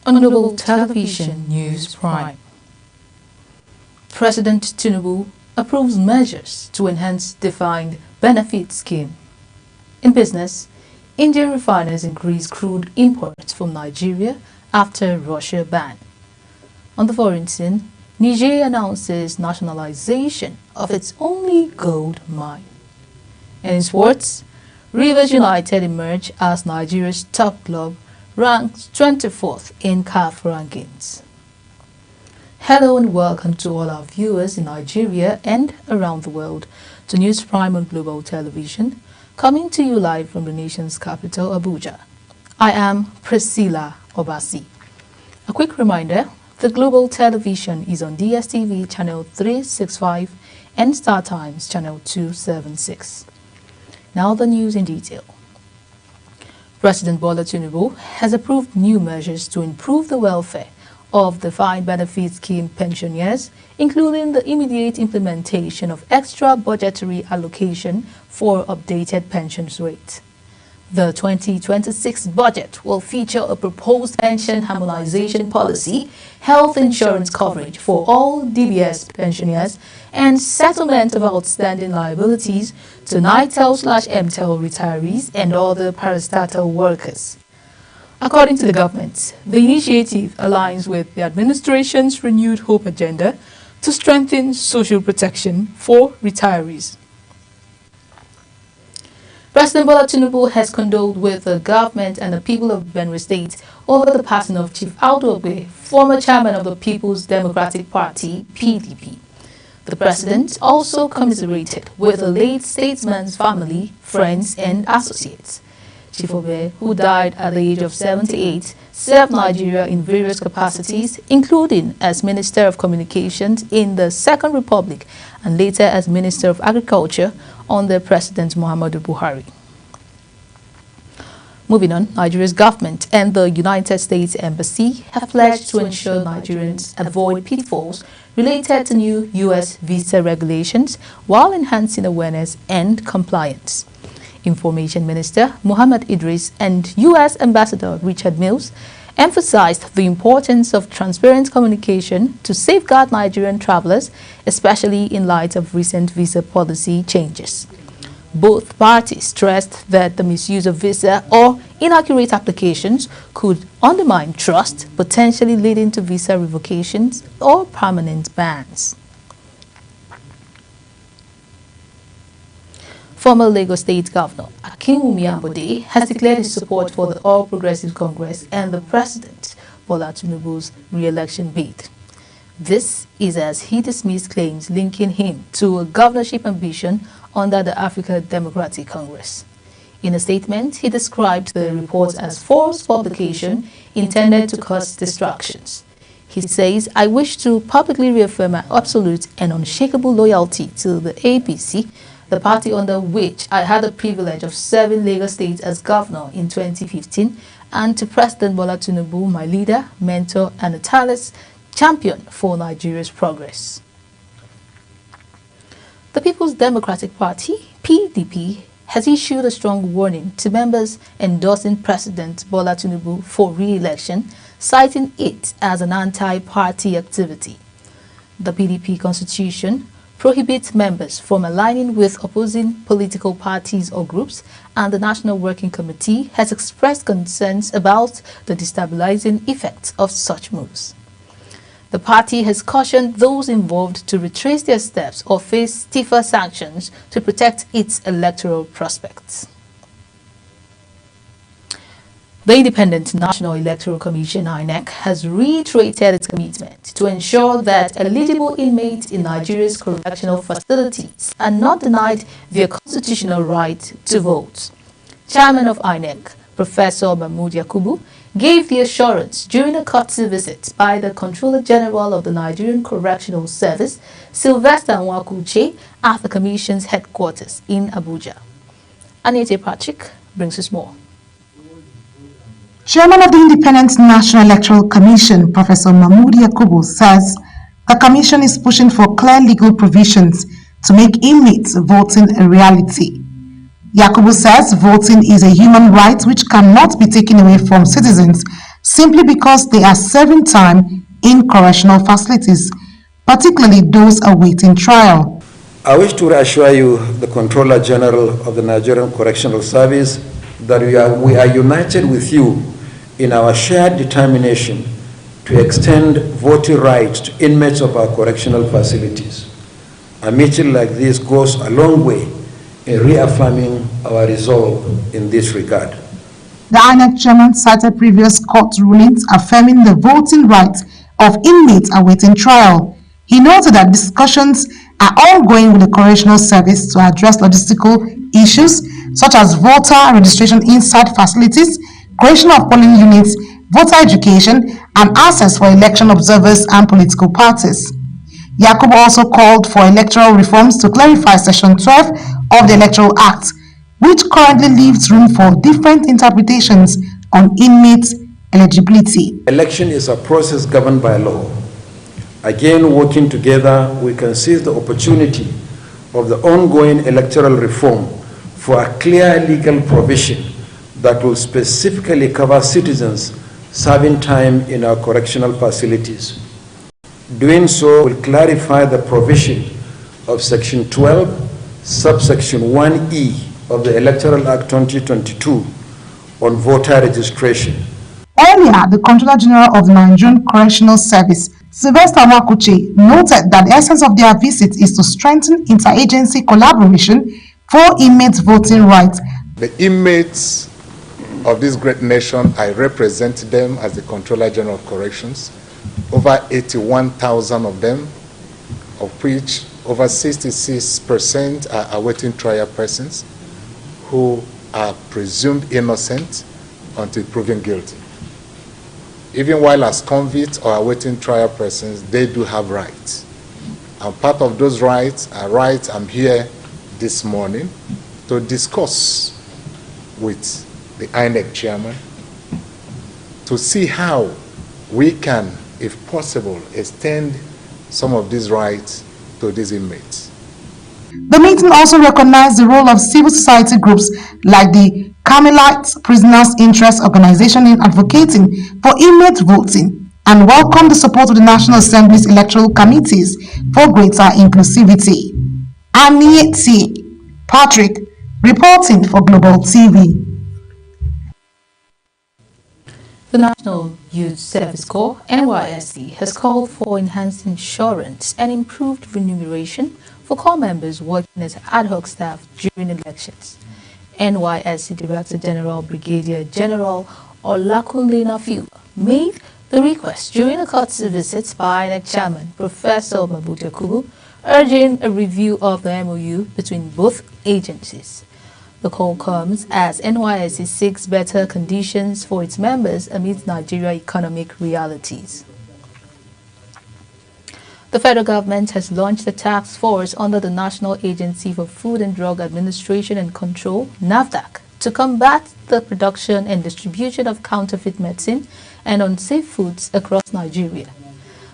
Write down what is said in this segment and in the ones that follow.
On Global Television News Prime, President Tinubu approves measures to enhance defined benefit scheme. In business, Indian refiners increase crude imports from Nigeria after Russia ban. On the foreign scene, Niger announces nationalization of its only gold mine. And in sports, Rivers United emerge as Nigeria's top club, ranked 24th in CAF rankings. Hello and welcome to all our viewers in Nigeria and around the world to News Prime on Global Television, coming to you live from the nation's capital, Abuja. I am Priscilla Obasi. A quick reminder, the Global Television is on DSTV channel 365 and StarTimes channel 276. Now the news in detail. President Bola Tinubu has approved new measures to improve the welfare of the defined benefit scheme pensioners, including the immediate implementation of extra budgetary allocation for updated pensions rate. The 2026 budget will feature a proposed pension harmonization policy, health insurance coverage for all DBS pensioners, and settlement of outstanding liabilities to NITEL/MTEL retirees and other parastatal workers. According to the government, the initiative aligns with the administration's renewed hope agenda to strengthen social protection for retirees. President Bola Tinubu has condoled with the government and the people of Benue State over the passing of Chief Audu Ogbe, former chairman of the People's Democratic Party, PDP. The president also commiserated with the late statesman's family, friends, and associates. Chief Ogbe, who died at the age of 78, served Nigeria in various capacities, including as Minister of Communications in the Second Republic and later as Minister of Agriculture under President Muhammadu Buhari. Moving on, Nigeria's government and the United States Embassy have pledged to ensure Nigerians avoid pitfalls related to new U.S. visa regulations while enhancing awareness and compliance. Information Minister Muhammad Idris and U.S. Ambassador Richard Mills emphasized the importance of transparent communication to safeguard Nigerian travelers, especially in light of recent visa policy changes. Both parties stressed that the misuse of visa or inaccurate applications could undermine trust, potentially leading to visa revocations or permanent bans. Former Lagos State Governor Akinwumi Ambode has declared his support for the All Progressive Congress and the President Bola Tinubu's re-election bid. This is as he dismissed claims linking him to a governorship ambition under the African Democratic Congress. In a statement, he described the report as false publication intended to cause distractions. He says, "I wish to publicly reaffirm my absolute and unshakable loyalty to the APC, the party under which I had the privilege of serving Lagos State as governor in 2015, and to President Bola Tinubu, my leader, mentor, and a tireless champion for Nigeria's progress." The People's Democratic Party, PDP, has issued a strong warning to members endorsing President Bola Tinubu for re-election, citing it as an anti-party activity. The PDP constitution prohibits members from aligning with opposing political parties or groups, and the National Working Committee has expressed concerns about the destabilizing effects of such moves. The party has cautioned those involved to retrace their steps or face stiffer sanctions to protect its electoral prospects. The Independent National Electoral Commission, INEC, has reiterated its commitment to ensure that eligible inmates in Nigeria's correctional facilities are not denied their constitutional right to vote. Chairman of INEC, Professor Mahmood Yakubu, gave the assurance during a courtesy visit by the Controller General of the Nigerian Correctional Service, Sylvester Nwakuche, at the Commission's headquarters in Abuja. Anita Patrick brings us more. Chairman of the Independent National Electoral Commission, Professor Mahmood Yakubu, says the Commission is pushing for clear legal provisions to make inmates voting a reality. Yakubu says voting is a human right which cannot be taken away from citizens simply because they are serving time in correctional facilities, particularly those awaiting trial. I wish to reassure you, the Controller General of the Nigerian Correctional Service, that we are united with you in our shared determination to extend voting rights to inmates of our correctional facilities. A meeting like this goes a long way in reaffirming our resolve in this regard. The INEC chairman cited previous court rulings affirming the voting rights of inmates awaiting trial. He noted that discussions are ongoing with the correctional service to address logistical issues such as voter registration inside facilities, creation of polling units, voter education, and access for election observers and political parties. Yakubu also called for electoral reforms to clarify Section 12 of the Electoral Act, which currently leaves room for different interpretations on inmates' eligibility. Election is a process governed by law. Again, working together, we can seize the opportunity of the ongoing electoral reform for a clear legal provision that will specifically cover citizens serving time in our correctional facilities. Doing so will clarify the provision of Section 12, subsection 1E of the Electoral Act 2022 on voter registration. Earlier, the Controller General of the Nigerian Correctional Service, Sylvester Wakuche, noted that the essence of their visit is to strengthen interagency collaboration for inmates' voting rights. The inmates of this great nation, I represent them as the Controller General of Corrections. Over 81,000 of them, of which over 66% are awaiting trial persons who are presumed innocent until proven guilty. Even while as convicts or awaiting trial persons, they do have rights. And part of those rights are rights I'm here this morning to discuss with the INEC chairman to see how we can, if possible, extend some of these rights to these inmates. The meeting also recognized the role of civil society groups like the Carmelite Prisoners' Interest Organization in advocating for inmate voting and welcomed the support of the National Assembly's electoral committees for greater inclusivity. Anieti Patrick, reporting for Global TV. The National Youth Service Corps, NYSC, has called for enhanced insurance and improved remuneration for corps members working as ad hoc staff during elections. NYSC Director General Brigadier General Olakunle Nafiu made the request during a courtesy visit by INEC Chairman Professor Mahmood Yakubu, urging a review of the MOU between both agencies. The call comes as NYSC seeks better conditions for its members amid Nigeria's economic realities. The federal government has launched a task force under the National Agency for Food and Drug Administration and Control, NAFDAC, to combat the production and distribution of counterfeit medicine and unsafe foods across Nigeria.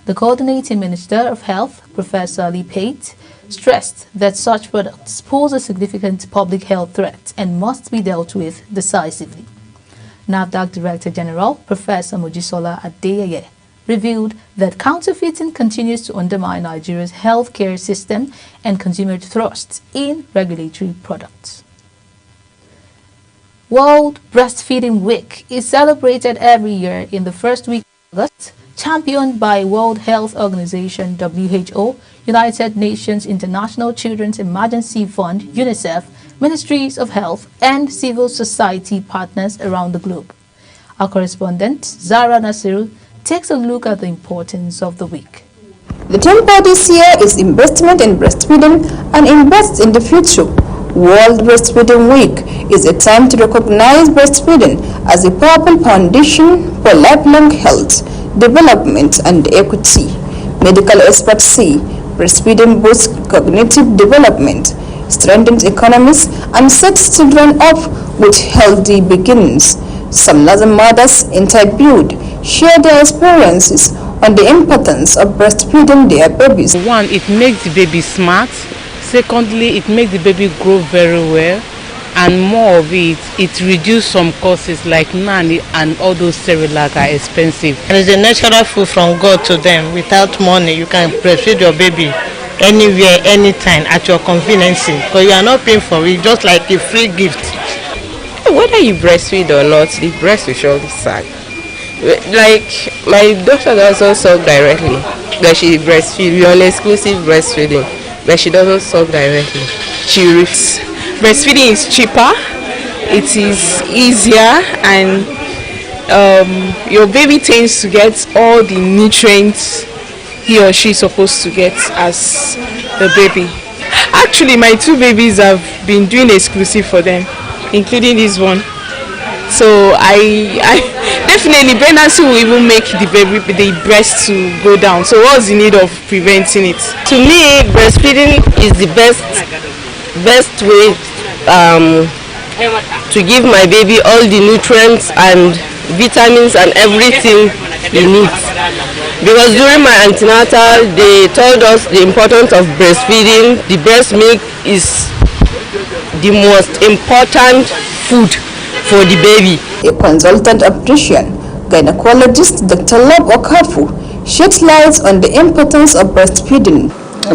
The coordinating Minister of Health, Professor Ali Pate, stressed that such products pose a significant public health threat and must be dealt with decisively. NAFDAC Director General, Professor Mojisola Adeyeye, revealed that counterfeiting continues to undermine Nigeria's healthcare system and consumer trust in regulatory products. World Breastfeeding Week is celebrated every year in the first week of August, championed by World Health Organization WHO, United Nations International Children's Emergency Fund, UNICEF, Ministries of Health, and civil society partners around the globe. Our correspondent, Zara Nasiru, takes a look at the importance of the week. The theme for this year is Investment in Breastfeeding and Invest in the Future. World Breastfeeding Week is a time to recognize breastfeeding as a powerful foundation for lifelong health, development, and equity. Medical experts say breastfeeding boosts cognitive development, strengthens economies, and sets children up with healthy beginnings. Some Muslim mothers interviewed share their experiences on the importance of breastfeeding their babies. One, it makes the baby smart. Secondly, it makes the baby grow very well. and more of it, it reduced some costs like nanny, and all those Cerelac are expensive. And it's a natural food from God to them. Without money, you can breastfeed your baby anywhere, anytime, at your convenience, because you are not paying for it, just like a free gift. Whether you breastfeed or not, the breast will surely suck. Like my daughter doesn't suck directly, but she breastfeeds. We're on exclusive breastfeeding, but she doesn't suck directly. She reads. Breastfeeding is cheaper, it is easier, and your baby tends to get all the nutrients he or she is supposed to get as a baby. Actually, my two babies have been doing exclusive for them, including this one. So I definitely, pregnancy will even make the breast to go down. So what's the need of preventing it? To me, breastfeeding is the best way to give my baby all the nutrients and vitamins and everything he needs. Because during my antenatal, they told us the importance of breastfeeding. The breast milk is the most important food for the baby. A consultant obstetrician, gynecologist Dr. Love Okafu, sheds light on the importance of breastfeeding.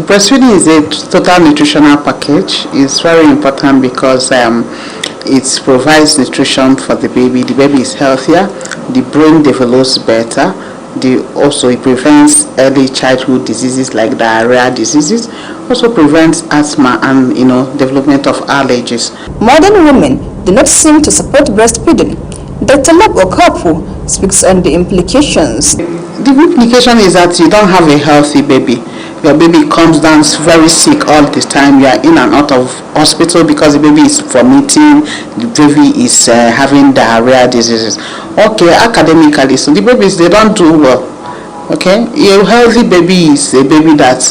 Breastfeeding is a total nutritional package. It's very important because it provides nutrition for the baby. The baby is healthier, the brain develops better. Also, it prevents early childhood diseases like diarrhea diseases. Also prevents asthma and development of allergies. Modern women do not seem to support breastfeeding. Dr. Love Okafu speaks on the implications. The implication is that you don't have a healthy baby. Your baby comes down very sick all the time. You are in and out of hospital because the baby is vomiting, the baby is having diarrhea diseases. Okay, academically, so the babies, they don't do well. Okay, a healthy baby is a baby that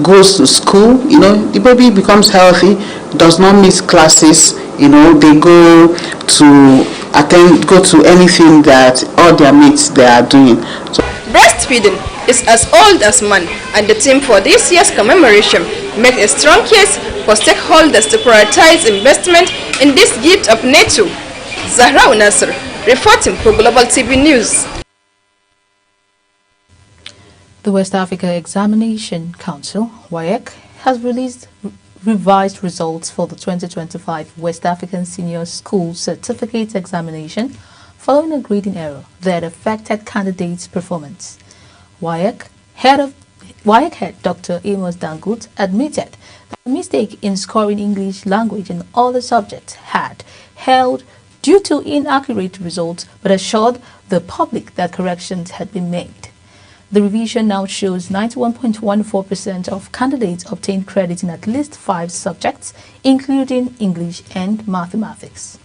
goes to school. The baby becomes healthy, does not miss classes. They go to anything that all their mates they are doing. So breastfeeding is as old as man, and the theme for this year's commemoration makes a strong case for stakeholders to prioritize investment in this gift of nature. Zahra Nasser, reporting for Global TV News. The West Africa Examination Council, WAEC, has released revised results for the 2025 West African Senior School Certificate Examination following a grading error that affected candidates' performance. WAEC head Dr. Amos Dangote admitted that the mistake in scoring English language and other subjects had held due to inaccurate results, but assured the public that corrections had been made. The revision now shows 91.14% of candidates obtained credit in at least 5 subjects, including English and mathematics.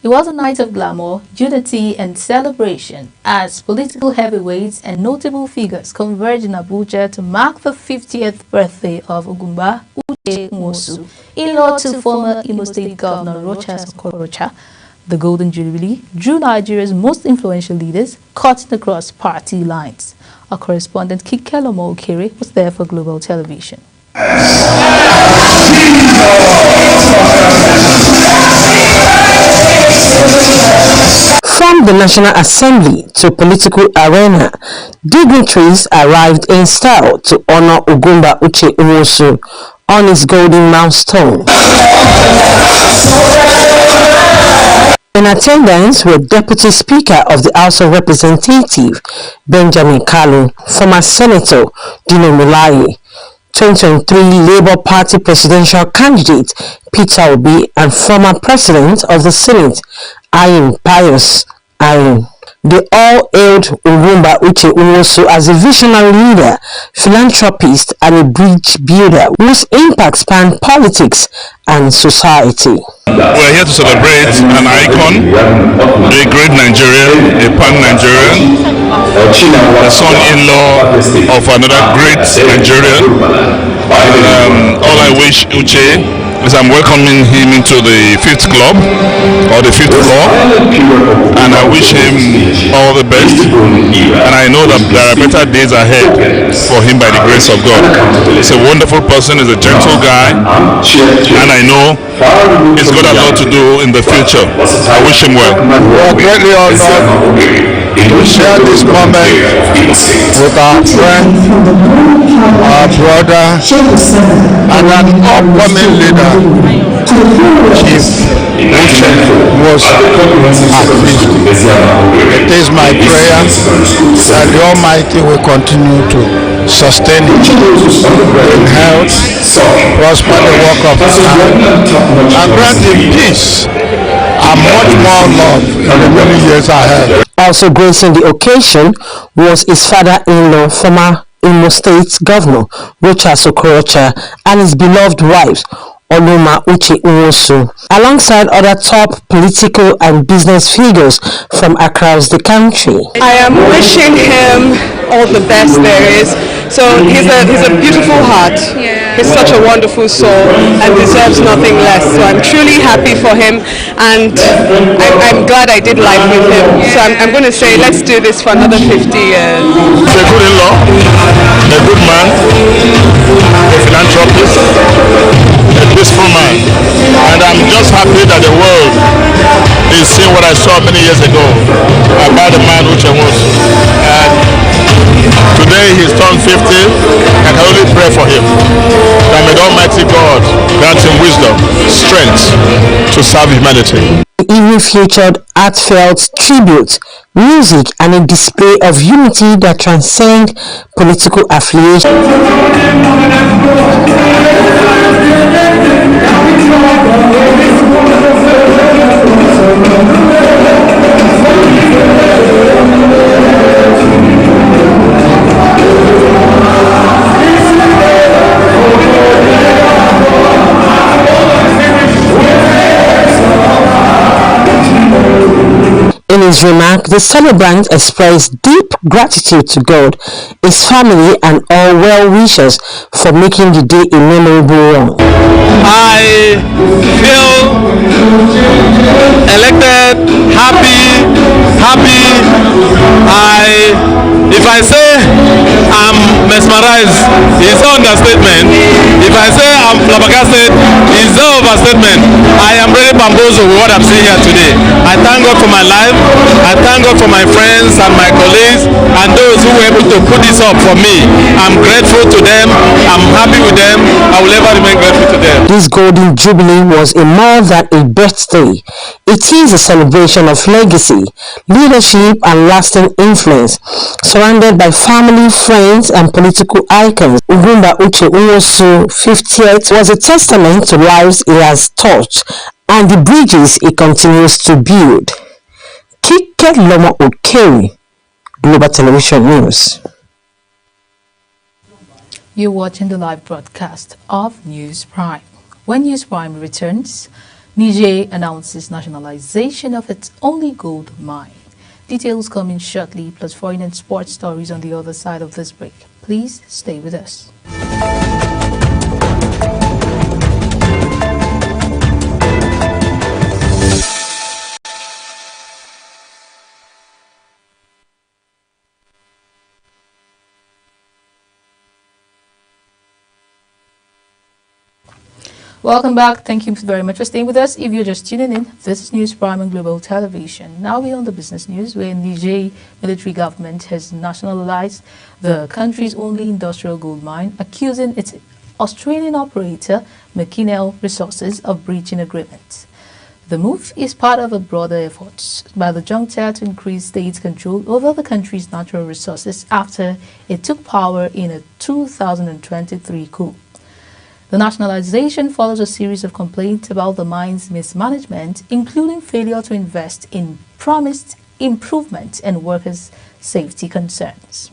It was a night of glamour, unity and celebration as political heavyweights and notable figures converged in Abuja to mark the 50th birthday of Ogumba Uche Nwosu, in-law to former Imo State Governor Rochas Okorocha. The Golden Jubilee drew Nigeria's most influential leaders, cutting across party lines. Our correspondent Kikelomo Okere was there for Global Television. From the National Assembly to political arena, dignitaries arrived in style to honor Ogumba Uche Nwosu on his golden milestone. In attendance were Deputy Speaker of the House of Representatives, Benjamin Kalu, former Senator Dino Melaye, 2023 Labour Party presidential candidate Peter Obi, and former President of the Senate, Ayim Pius Ayim. They all hailed Ogumba Uche Nwosu as a visionary leader, philanthropist, and a bridge builder whose impact spanned politics and society. We're here to celebrate an icon, a great Nigerian, a pan-Nigerian, the son-in-law of another great Nigerian. All I wish Uche is I'm welcoming him into the 5th club, or the 5th floor, and I wish him all the best. And I know that there are better days ahead for him by the grace of God. He's a wonderful person, he's a gentle guy, and I know he's got a lot to do in the future. I wish him well. We are greatly honored to share this moment with our friend, our brother, and an upcoming leader, Chief Uche was at 50. It is my prayer that the Almighty will continue to sustain him in health, prosper the work of his hand, and grant him peace and much more love in the many years ahead. Also gracing the occasion was his father-in-law, former Imo State Governor Rochas Okorocha, and his beloved wife, Oluma Uche Nwosu, alongside other top political and business figures from across the country. I am wishing him all the best there is. So he's a beautiful heart. He's such a wonderful soul and deserves nothing less. So I'm truly happy for him, and I'm glad I did life with him. So I'm going to say, let's do this for another 50 years. He's a good in-law, a good man, a philanthropist, a peaceful man, and I'm just happy that the world is seeing what I saw many years ago about the man Uche Nwosu. Today he's turned 50. I can only pray for him that may the Almighty God grant him wisdom, strength to serve humanity. The evening featured heartfelt tribute, music, and a display of unity that transcend political affiliation. In his remark, the celebrant expressed deep gratitude to God, his family, and all well-wishers for making the day a memorable one. I feel elected, happy. If I say I'm mesmerized, it's no understatement. If I say I'm flabbergasted, it's no overstatement. I am really bamboozled with what I'm seeing here today. I thank God for my life. I thank God for my friends and my colleagues and those who were able to put this up for me. I'm grateful to them. I'm happy with them. I will ever remain grateful to them. This Golden Jubilee was a more than a birthday. It is a celebration of legacy, leadership, and lasting influence. Surrounded by family, friends, and political icons, Ugumba Uche Nwosu 50th was a testament to lives he has touched and the bridges he continues to build. Kike Lomo Okeri, Global Television News. You're watching the live broadcast of News Prime. When News Prime returns, Niger announces nationalization of its only gold mine. Details coming shortly, plus foreign and sports stories on the other side of this break. Please stay with us. Welcome back. Thank you very much for staying with us. If you're just tuning in, this is News Prime and Global Television. Now we're on the business news, where Niger military government has nationalized the country's only industrial gold mine, accusing its Australian operator, McKinnell Resources, of breaching agreements. The move is part of a broader effort by the junta to increase state control over the country's natural resources after it took power in a 2023 coup. The nationalization follows a series of complaints about the mine's mismanagement, including failure to invest in promised improvement and workers' safety concerns.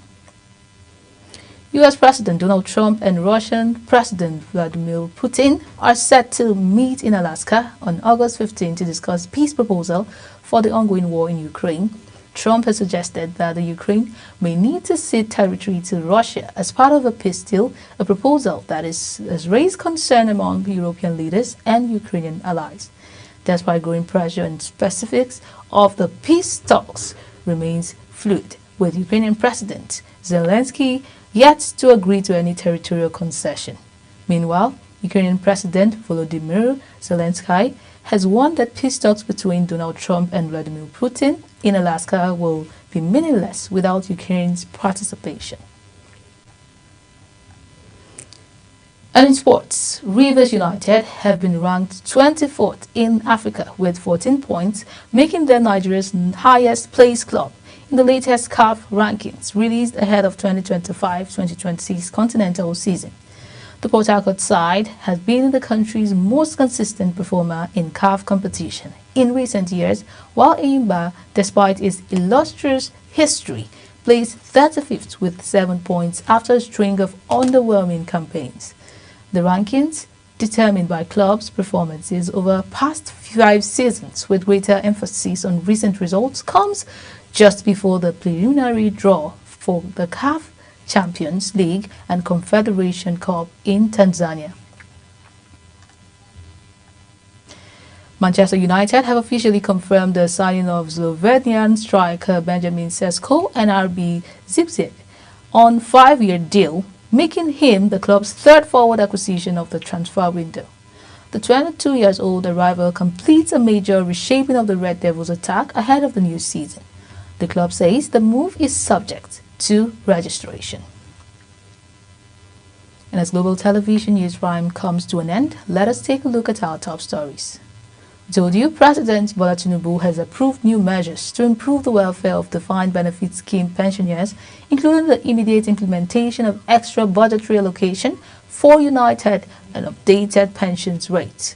U.S. President Donald Trump and Russian President Vladimir Putin are set to meet in Alaska on August 15 to discuss peace proposal for the ongoing war in Ukraine. Trump has suggested that the Ukraine may need to cede territory to Russia as part of a peace deal, a proposal that has raised concern among European leaders and Ukrainian allies. Despite growing pressure and specifics of the peace talks remains fluid, with Ukrainian President Zelensky yet to agree to any territorial concession. Meanwhile, Ukrainian President Volodymyr Zelensky has warned that peace talks between Donald Trump and Vladimir Putin in Alaska will be meaningless without Ukraine's participation. And in sports, Rivers United have been ranked 24th in Africa with 14 points, making them Nigeria's highest placed club in the latest CAF rankings released ahead of 2025-2026 continental season. The Port Harcourt side has been the country's most consistent performer in CAF competition in recent years, while Enyimba, despite its illustrious history, placed 35th with 7 points after a string of underwhelming campaigns. The rankings, determined by clubs' performances over past 5 seasons with greater emphasis on recent results, comes just before the preliminary draw for the CAF Champions League and Confederation Cup in Tanzania. Manchester United have officially confirmed the signing of Slovenian striker Benjamin Sesko and RB Leipzig on a 5-year deal, making him the club's third forward acquisition of the transfer window. The 22-year-old arrival completes a major reshaping of the Red Devils attack ahead of the new season. The club says the move is subject to registration. And as Global Television News Prime comes to an end, let us take a look at our top stories. We told you President Bola Tinubu has approved new measures to improve the welfare of defined benefit scheme pensioners, including the immediate implementation of extra budgetary allocation for United and updated pensions rates.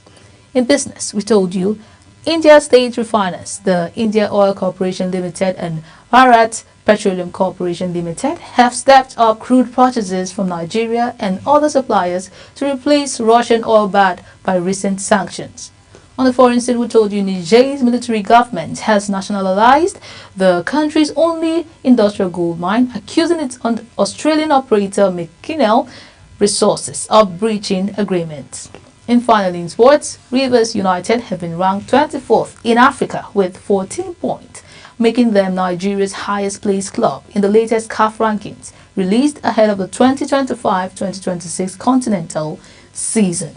In business, we told you India state refiners, the India Oil Corporation Limited and Bharat Petroleum Corporation Limited, have stepped up crude purchases from Nigeria and other suppliers to replace Russian oil bought by recent sanctions. On the foreign scene, we told you Niger's military government has nationalized the country's only industrial gold mine, accusing its Australian operator McKinnell Resources of breaching agreements. And finally, in sports, Rivers United have been ranked 24th in Africa with 14 points, making them Nigeria's highest placed club in the latest CAF rankings, released ahead of the 2025-2026 continental season.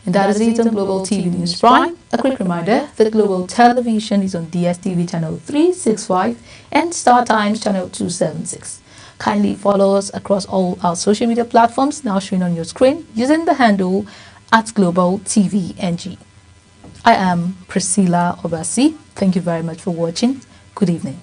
And that is it on Global TV News Prime. A quick reminder that Global Television is on DSTV channel 365 and Star Times channel 276. Kindly follow us across all our social media platforms now showing on your screen using the handle @GlobalTVNG. I am Priscilla Obasi. Thank you very much for watching. Good evening.